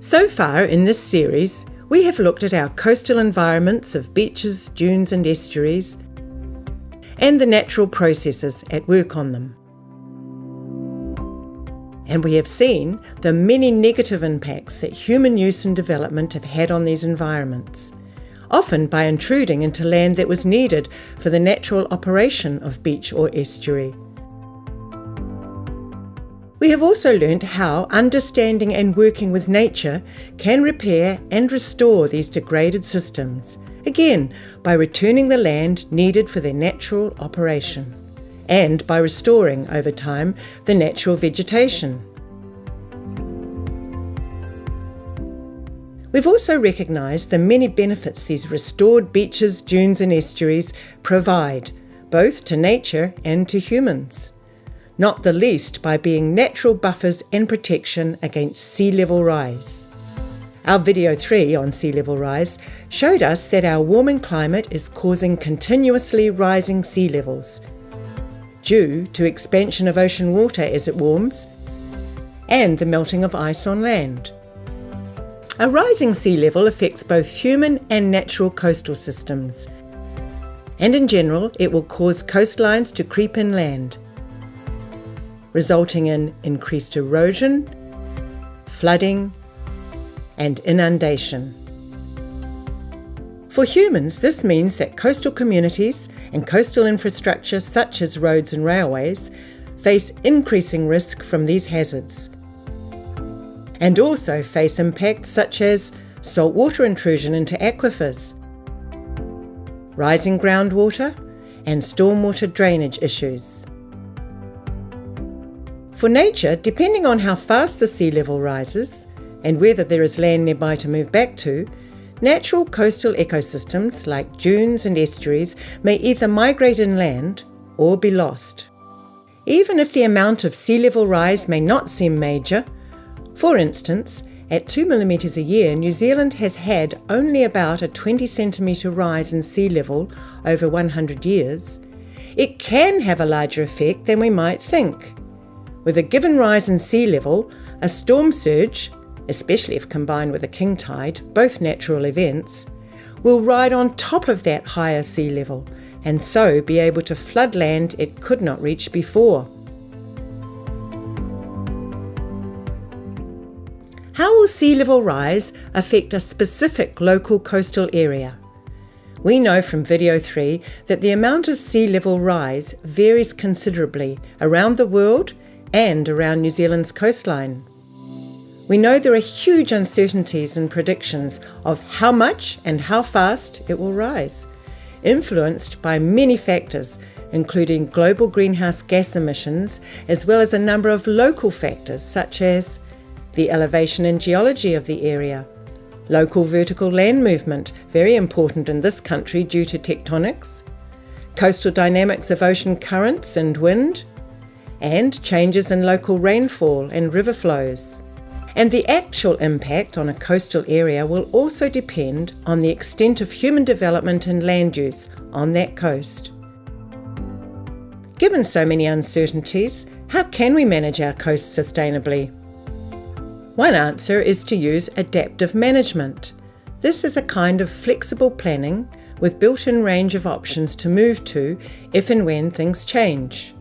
So far in this series, we have looked at our coastal environments of beaches, dunes and estuaries, and the natural processes at work on them. And we have seen the many negative impacts that human use and development have had on these environments, often by intruding into land that was needed for the natural operation of beach or estuary. We have also learnt how understanding and working with nature can repair and restore these degraded systems, again by returning the land needed for their natural operation, and by restoring, over time, the natural vegetation. We've also recognised the many benefits these restored beaches, dunes and estuaries provide, both to nature and to humans, not the least by being natural buffers and protection against sea level rise. Our video 3 on sea level rise showed us that our warming climate is causing continuously rising sea levels due to expansion of ocean water as it warms and the melting of ice on land. A rising sea level affects both human and natural coastal systems, and in general it will cause coastlines to creep inland, resulting in increased erosion, flooding, and inundation. For humans, this means that coastal communities and coastal infrastructure such as roads and railways face increasing risk from these hazards, and also face impacts such as saltwater intrusion into aquifers, rising groundwater, and stormwater drainage issues. For nature, depending on how fast the sea level rises and whether there is land nearby to move back to, natural coastal ecosystems like dunes and estuaries may either migrate inland or be lost. Even if the amount of sea level rise may not seem major, for instance, at 2 millimetres a year, New Zealand has had only about a 20 centimetre rise in sea level over 100 years, it can have a larger effect than we might think. With a given rise in sea level, a storm surge, especially if combined with a king tide, both natural events, will ride on top of that higher sea level and so be able to flood land it could not reach before. How will sea level rise affect a specific local coastal area? We know from video 3 that the amount of sea level rise varies considerably around the world and around New Zealand's coastline. We know there are huge uncertainties and predictions of how much and how fast it will rise, influenced by many factors, including global greenhouse gas emissions, as well as a number of local factors such as the elevation and geology of the area, local vertical land movement, very important in this country due to tectonics, coastal dynamics of ocean currents and wind, and changes in local rainfall and river flows. And the actual impact on a coastal area will also depend on the extent of human development and land use on that coast. Given so many uncertainties, how can we manage our coasts sustainably? One answer is to use adaptive management. This is a kind of flexible planning with built-in range of options to move to if and when things change.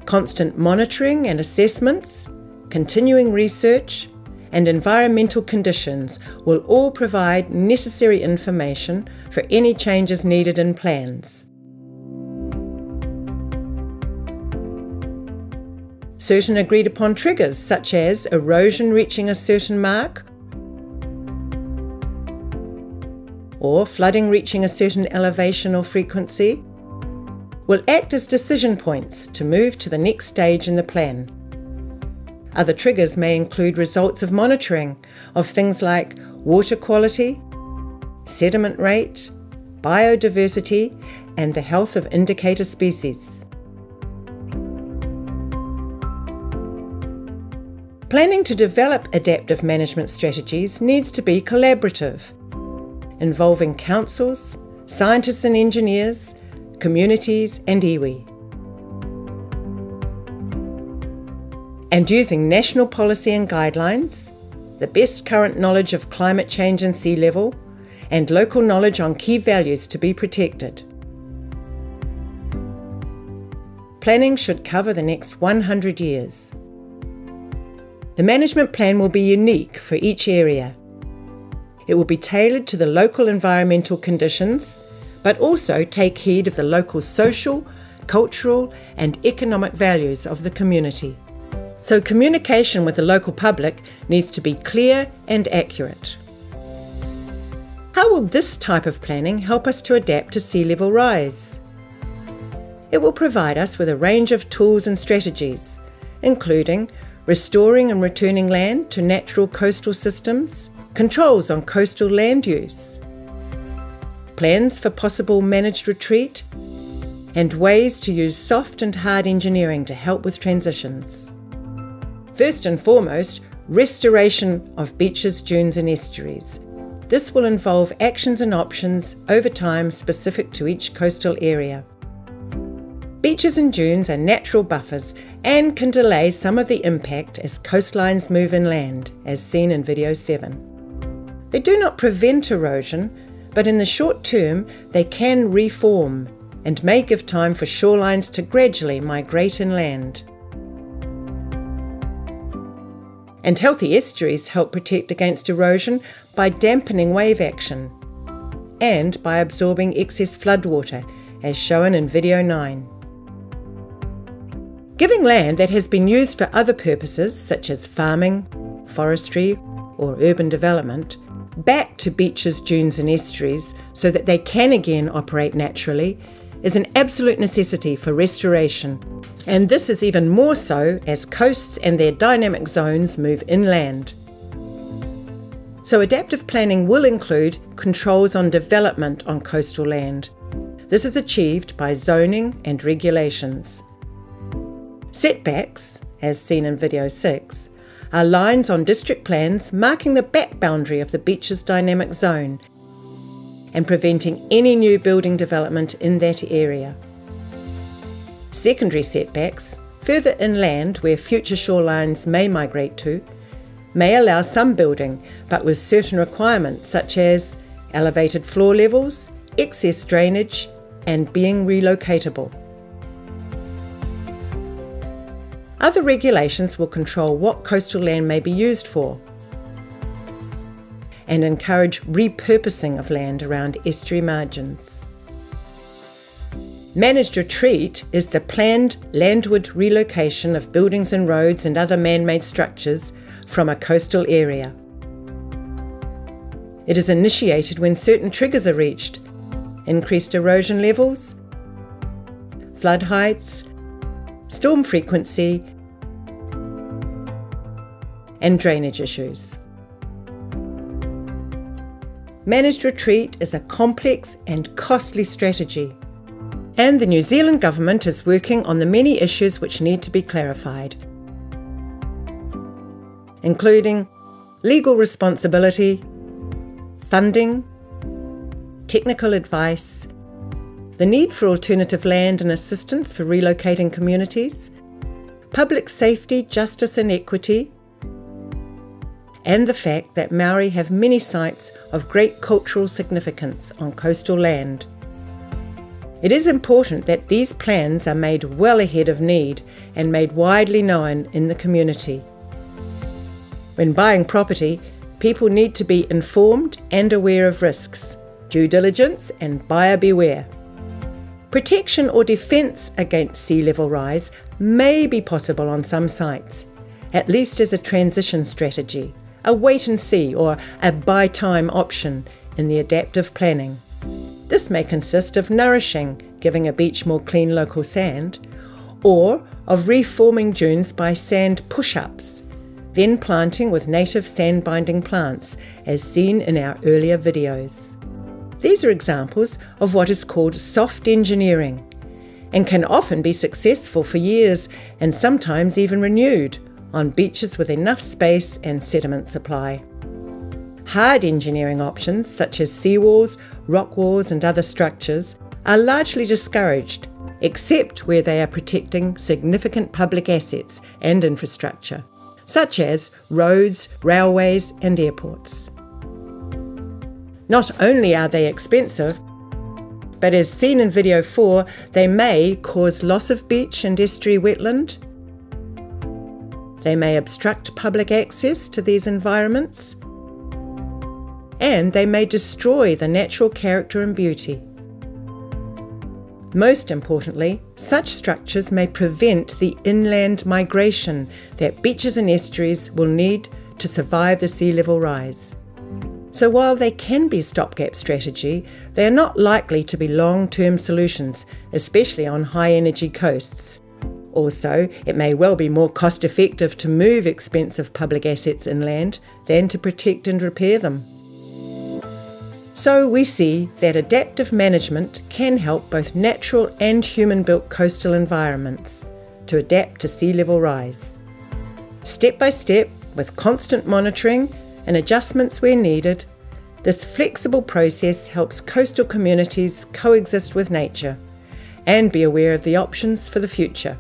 Constant monitoring and assessments, continuing research, and environmental conditions will all provide necessary information for any changes needed in plans. Certain agreed upon triggers such as erosion reaching a certain mark or flooding reaching a certain elevation or frequency will act as decision points to move to the next stage in the plan. Other triggers may include results of monitoring of things like water quality, sediment rate, biodiversity, and the health of indicator species. Planning to develop adaptive management strategies needs to be collaborative, involving councils, scientists and engineers, communities and iwi. and using national policy and guidelines, the best current knowledge of climate change and sea level, and local knowledge on key values to be protected. Planning should cover the next 100 years. The management plan will be unique for each area. It will be tailored to the local environmental conditions, but also take heed of the local social, cultural, and economic values of the community. So communication with the local public needs to be clear and accurate. How will this type of planning help us to adapt to sea level rise? It will provide us with a range of tools and strategies, including restoring and returning land to natural coastal systems, controls on coastal land use, plans for possible managed retreat, and ways to use soft and hard engineering to help with transitions. First and foremost, restoration of beaches, dunes and estuaries. This will involve actions and options over time specific to each coastal area. Beaches and dunes are natural buffers and can delay some of the impact as coastlines move inland, as seen in video 7. They do not prevent erosion, but in the short term they can reform and may give time for shorelines to gradually migrate inland. And healthy estuaries help protect against erosion by dampening wave action and by absorbing excess floodwater, as shown in video 9. Giving land that has been used for other purposes, such as farming, forestry, or urban development, back to beaches, dunes and estuaries so that they can again operate naturally is an absolute necessity for restoration. And this is even more so as coasts and their dynamic zones move inland. So adaptive planning will include controls on development on coastal land. This is achieved by zoning and regulations. Setbacks, as seen in video 6, are lines on district plans marking the back boundary of the beach's dynamic zone and preventing any new building development in that area. Secondary setbacks, further inland where future shorelines may migrate to, may allow some building, but with certain requirements such as elevated floor levels, excess drainage, and being relocatable. Other regulations will control what coastal land may be used for and encourage repurposing of land around estuary margins. Managed retreat is the planned landward relocation of buildings and roads and other man-made structures from a coastal area. It is initiated when certain triggers are reached: increased erosion levels, flood heights, storm frequency, and drainage issues. Managed retreat is a complex and costly strategy, and the New Zealand government is working on the many issues which need to be clarified, including legal responsibility, funding, technical advice, the need for alternative land and assistance for relocating communities, public safety, justice and equity, and the fact that Maori have many sites of great cultural significance on coastal land. It is important that these plans are made well ahead of need and made widely known in the community. When buying property, people need to be informed and aware of risks, due diligence and buyer beware. Protection or defence against sea level rise may be possible on some sites, at least as a transition strategy, a wait and see or a buy time option in the adaptive planning. This may consist of nourishing, giving a beach more clean local sand, or of reforming dunes by sand push-ups, then planting with native sand-binding plants, as seen in our earlier videos. These are examples of what is called soft engineering, and can often be successful for years and sometimes even renewed on beaches with enough space and sediment supply. Hard engineering options such as seawalls, rock walls and other structures are largely discouraged except where they are protecting significant public assets and infrastructure, such as roads, railways, and airports. Not only are they expensive, but as seen in video 4, they may cause loss of beach and estuary wetland. They may obstruct public access to these environments, and they may destroy the natural character and beauty. Most importantly, such structures may prevent the inland migration that beaches and estuaries will need to survive the sea level rise. So while they can be stopgap strategy, they are not likely to be long-term solutions, especially on high-energy coasts. Also, it may well be more cost-effective to move expensive public assets inland than to protect and repair them. So we see that adaptive management can help both natural and human-built coastal environments to adapt to sea level rise. Step by step, with constant monitoring and adjustments where needed, this flexible process helps coastal communities coexist with nature and be aware of the options for the future.